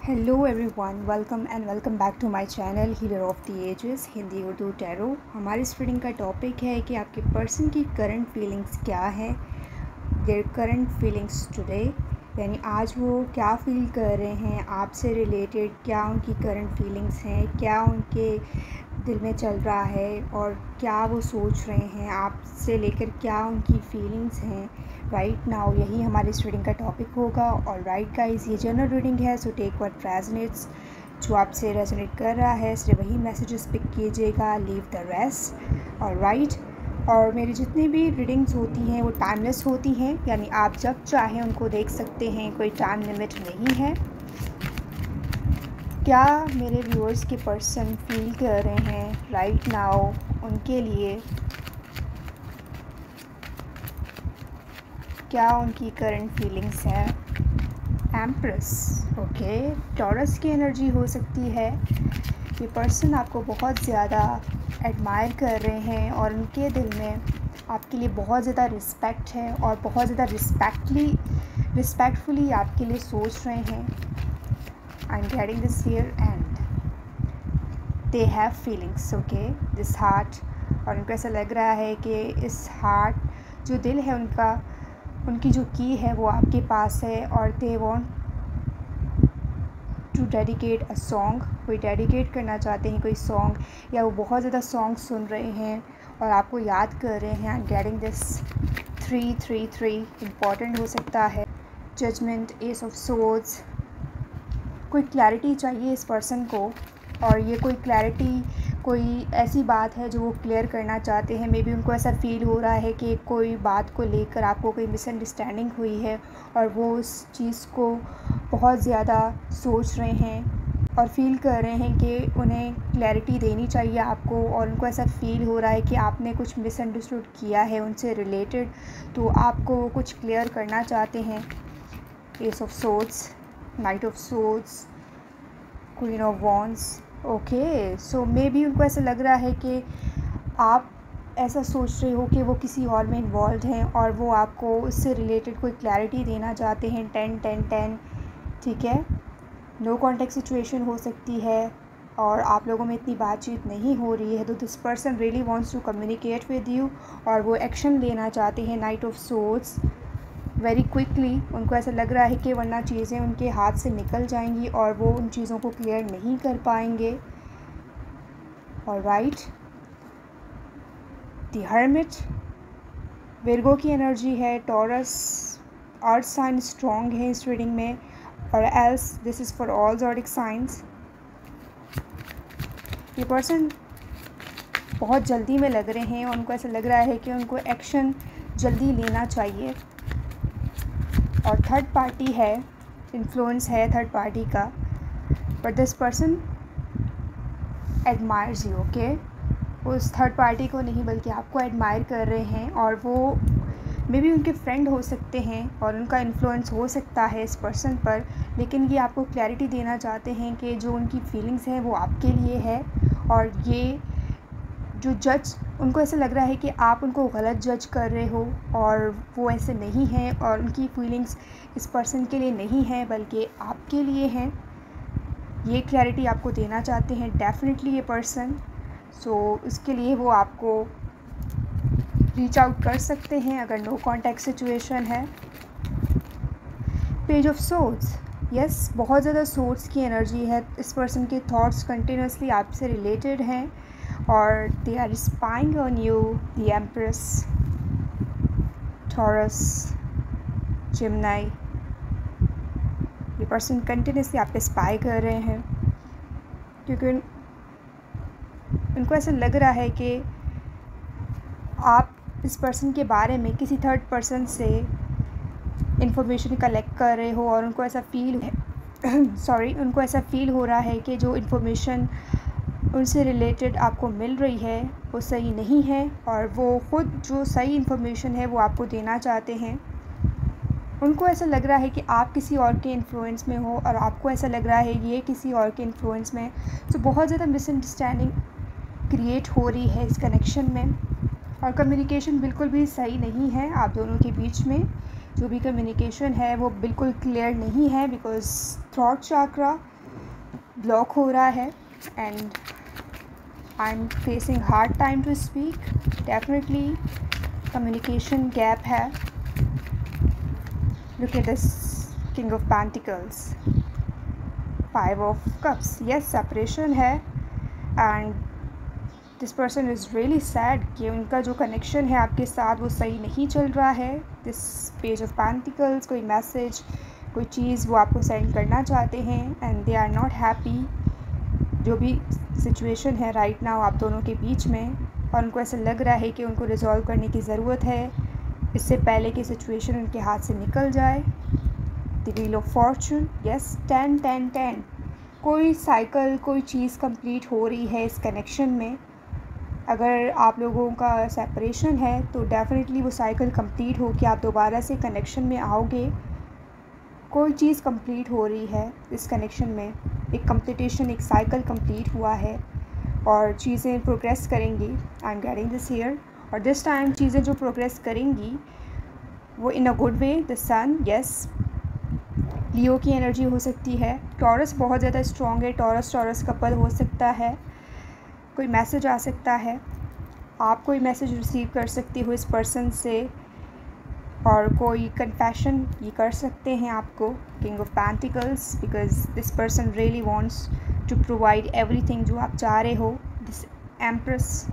Hello everyone, welcome and welcome back to my channel healer of the ages Hindi Urdu tarot. हमारी इस reading का topic है कि आपके पर्सन की करंट फीलिंग्स क्या है, देयर करंट फीलिंग्स टुडे, यानी आज वो क्या फील कर रहे हैं आपसे रिलेटेड, क्या उनकी करंट फीलिंग्स हैं, क्या उनके दिल में चल रहा है और क्या वो सोच रहे हैं आपसे लेकर, क्या उनकी फीलिंग्स हैं राइट नाउ। यही हमारी इस रीडिंग का टॉपिक होगा। और राइट गाइस, ये जनरल रीडिंग है, सो टेक व्हाट रेजोनेट्स। जो आपसे रेजोनेट कर रहा है सिर्फ वही मैसेजेस पिक कीजिएगा, लीव द रेस्ट। और राइट, और मेरी जितनी भी रीडिंग्स होती हैं वो टाइमलेस होती हैं, यानी आप जब चाहें उनको देख सकते हैं, कोई टाइम लिमिट नहीं है। क्या मेरे व्यूअर्स के पर्सन फील कर रहे हैं राइट नाउ उनके लिए, क्या उनकी करंट फीलिंग्स है। एम्प्रेस, ओके, टॉरस की एनर्जी हो सकती है। ये पर्सन आपको बहुत ज़्यादा एडमायर कर रहे हैं और उनके दिल में आपके लिए बहुत ज़्यादा रिस्पेक्ट है और बहुत ज़्यादा रिस्पेक्टफुली आपके लिए सोच रहे हैं। आई am getting this here and they have feelings, okay, this heart. और उनको ऐसा लग रहा है कि इस हार्ट जो दिल है उनका, उनकी जो की है वो आपके पास है और they want to dedicate a song, कोई डेडिकेट करना चाहते हैं कोई सॉन्ग, या वो बहुत ज़्यादा सॉन्ग सुन रहे हैं और आपको याद कर रहे हैं। आई एम गेटिंग दिस 333 इम्पॉर्टेंट हो सकता है। जजमेंट, एस ऑफ सोर्ड्स, कोई क्लैरिटी चाहिए इस पर्सन को और ये कोई क्लैरिटी, कोई ऐसी बात है जो वो क्लियर करना चाहते हैं। मे बी उनको ऐसा फ़ील हो रहा है कि कोई बात को लेकर आपको कोई मिसअंडरस्टैंडिंग हुई है और वो उस चीज़ को बहुत ज़्यादा सोच रहे हैं और फील कर रहे हैं कि उन्हें क्लैरिटी देनी चाहिए आपको, और उनको ऐसा फ़ील हो रहा है कि आपने कुछ मिसअंडरस्टूड किया है उनसे रिलेटेड, तो आपको कुछ क्लियर करना चाहते हैं। S of swords, night of swords, queen of wands, okay. So may be उनको ऐसा लग रहा है कि आप ऐसा सोच रहे हो कि वो किसी और में इन्वॉल्व हैं और वो आपको उससे रिलेटेड कोई क्लैरिटी देना चाहते हैं। 10-10-10, ठीक है। नो कॉन्टेक्ट सिचुएशन हो सकती है और आप लोगों में इतनी बातचीत नहीं हो रही है, तो this person really wants to communicate with you और वो एक्शन लेना चाहते हैं। Knight of swords, very quickly उनको ऐसा लग रहा है कि वरना चीज़ें उनके हाथ से निकल जाएंगी और वो उन चीज़ों को क्लियर नहीं कर पाएंगे। और राइट, द हर्मिट, विर्गो की एनर्जी है। टॉरस, अर्थ साइन स्ट्रॉन्ग है इस रीडिंग में, और else this is for all zodiac science. ये पर्सन बहुत जल्दी में लग रहे हैं और उनको ऐसा लग रहा है कि उनको एक्शन जल्दी लेना चाहिए। और थर्ड पार्टी है, इन्फ्लुएंस है थर्ड पार्टी का, but this person admires you, okay. उस थर्ड पार्टी को नहीं बल्कि आपको एडमायर कर रहे हैं और वो मे बी उनके फ्रेंड हो सकते हैं और उनका इन्फ्लुएंस हो सकता है इस पर्सन पर, लेकिन ये आपको क्लैरिटी देना चाहते हैं कि जो उनकी फीलिंग्स हैं वो आपके लिए है। और ये जो जज, उनको ऐसा लग रहा है कि आप उनको गलत जज कर रहे हो और वो ऐसे नहीं हैं और उनकी फीलिंग्स इस पर्सन के लिए नहीं हैं बल्कि आपके लिए हैं। ये क्लैरिटी आपको देना चाहते हैं डेफिनेटली ये पर्सन। सो उसके लिए वो आपको रीच आउट कर सकते हैं अगर नो कॉन्टैक्ट सिचुएशन है। पेज ऑफ सोर्ड्स, यस, बहुत ज़्यादा सोर्ड्स की एनर्जी है। इस पर्सन के थॉट्स कंटिन्यूसली आपसे रिलेटेड हैं और they are spying on you. The empress, Taurus, Gemini, ये पर्सन कंटिन्यूसली आप पे स्पाई कर रहे हैं क्योंकि उनको ऐसा लग रहा है कि आप इस पर्सन के बारे में किसी थर्ड पर्सन से इंफॉर्मेशन कलेक्ट कर रहे हो और उनको ऐसा फील है उनको ऐसा फील हो रहा है कि जो इन्फॉर्मेशन उनसे रिलेटेड आपको मिल रही है वो सही नहीं है और वो ख़ुद जो सही इन्फॉर्मेशन है वो आपको देना चाहते हैं। उनको ऐसा लग रहा है कि आप किसी और के इन्फ्लुएंस में हो और आपको ऐसा लग रहा है ये किसी और के इन्फ्लुएंस में। तो बहुत ज़्यादा मिसअंडरस्टैंडिंग क्रिएट हो रही है इस कनेक्शन में और कम्युनिकेशन बिल्कुल भी सही नहीं है आप दोनों के बीच में। जो भी कम्युनिकेशन है वो बिल्कुल क्लियर नहीं है बिकॉज़ थ्रॉट चाक्रा ब्लॉक हो रहा है and I am facing hard time to speak. Definitely communication gap है। Look at this king of pentacles, 5 of cups. Yes, separation है and this person is really sad कि उनका जो कनेक्शन है आपके साथ वो सही नहीं चल रहा है। दिस पेज ऑफ पेंटिकल्स, कोई मैसेज, कोई चीज़ वो आपको सेंड करना चाहते हैं and they are not happy. जो भी सिचुएशन है राइट नाउ आप दोनों के बीच में, और उनको ऐसा लग रहा है कि उनको रिजॉल्व करने की ज़रूरत है इससे पहले कि सिचुएशन उनके हाथ से निकल जाए। The wheel of Fortune, yes, 10 10 10। कोई साइकिल, कोई चीज़ कंप्लीट हो रही है इस कनेक्शन में। अगर आप लोगों का सेपरेशन है तो डेफिनेटली वो साइकिल कंप्लीट हो कि आप दोबारा से कनेक्शन में आओगे। कोई चीज़ कंप्लीट हो रही है इस कनेक्शन में, एक कंप्लीटेशन, एक साइकिल कंप्लीट हुआ है और चीज़ें प्रोग्रेस करेंगी। I am getting this here. और दिस टाइम चीज़ें जो प्रोग्रेस करेंगी वो in a good way. The sun, yes, Leo की एनर्जी हो सकती है। टॉरस बहुत ज़्यादा स्ट्रॉन्ग है। टॉरस कपल हो सकता है। कोई मैसेज आ सकता है, आप कोई मैसेज रिसीव कर सकती हो इस पर्सन से, और कोई कन्फेशन ये कर सकते हैं आपको, king of pentacles, because this person really wants to provide everything जो आप चाह रहे हो। This empress,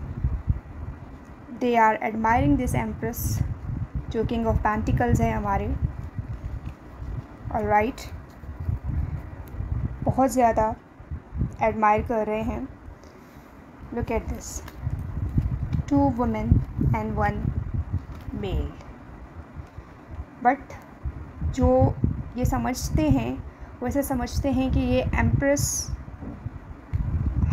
they are admiring this empress जो किंग ऑफ पेंटिकल्स है हमारे। ऑलराइट, बहुत ज़्यादा एडमायर कर रहे हैं। Look at this, 2 women and 1 male. But जो ये समझते हैं वो ऐसे समझते हैं कि ये एम्प्रेस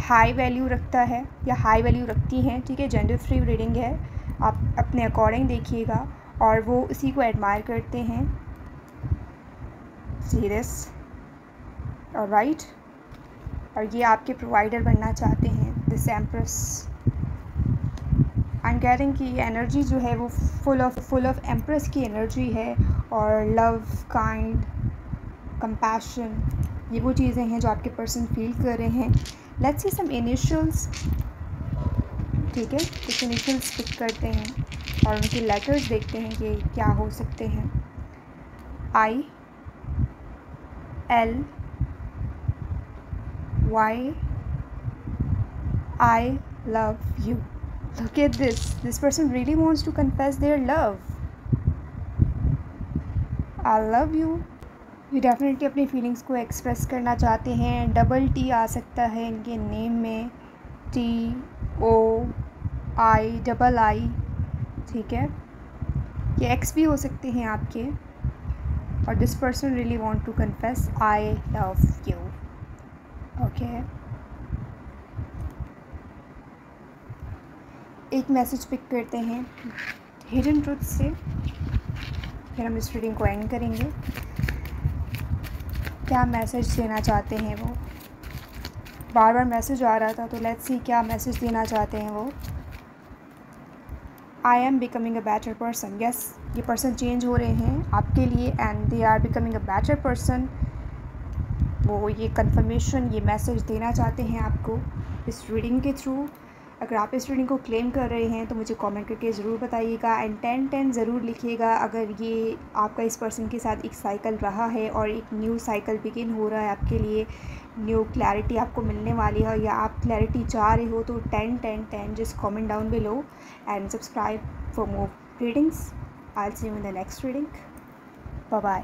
हाई वैल्यू रखता है या हाई वैल्यू रखती हैं, ठीक है। जेंडर फ्री रीडिंग है, आप अपने अकॉर्डिंग देखिएगा, और वो उसी को एडमायर करते हैं। सीरियस, ऑलराइट, और ये आपके प्रोवाइडर बनना चाहते हैं, this empress. I am getting कि एनर्जी जो है वो फुल ऑफ एम्प्रेस की एनर्जी है, और लव, काइंड, कंपैशन, ये वो चीज़ें हैं जो आपके पर्सन फील कर रहे हैं। लेट्स सी सम इनिशियल्स, ठीक है। कुछ इनिशियल्स पिक करते हैं और उनके लेटर्स देखते हैं कि क्या हो सकते हैं। I, L, Y, I love you. Look at this. This person really wants to confess their love. I love you. ये डेफिनेटली अपनी फीलिंग्स को एक्सप्रेस करना चाहते हैं। डबल टी आ सकता है इनके नेम में, TOI, ठीक है। ये एक्स भी हो सकते हैं आपके। और this person really want to confess I love you, okay. एक मैसेज पिक करते हैं हिडन ट्रुथ से, फिर हम इस रीडिंग को एंड करेंगे। क्या मैसेज देना चाहते हैं वो? बार बार मैसेज आ रहा था, तो लेट्स सी क्या मैसेज देना चाहते हैं वो। I am becoming a better person. Yes, ये पर्सन चेंज हो रहे हैं आपके लिए and they are becoming a better person. वो ये कंफर्मेशन, ये मैसेज देना चाहते हैं आपको इस रीडिंग के थ्रू। अगर आप इस रीडिंग को क्लेम कर रहे हैं तो मुझे कमेंट करके ज़रूर बताइएगा एंड 10-10 ज़रूर लिखिएगा अगर ये आपका इस पर्सन के साथ एक साइकिल रहा है और एक न्यू साइकिल बिगिन हो रहा है आपके लिए, न्यू क्लैरिटी आपको मिलने वाली है, या आप क्लैरिटी चाह रहे हो, तो 10-10-10 just comment down below and subscribe for more readings. I will see you in the next reading. Bye bye.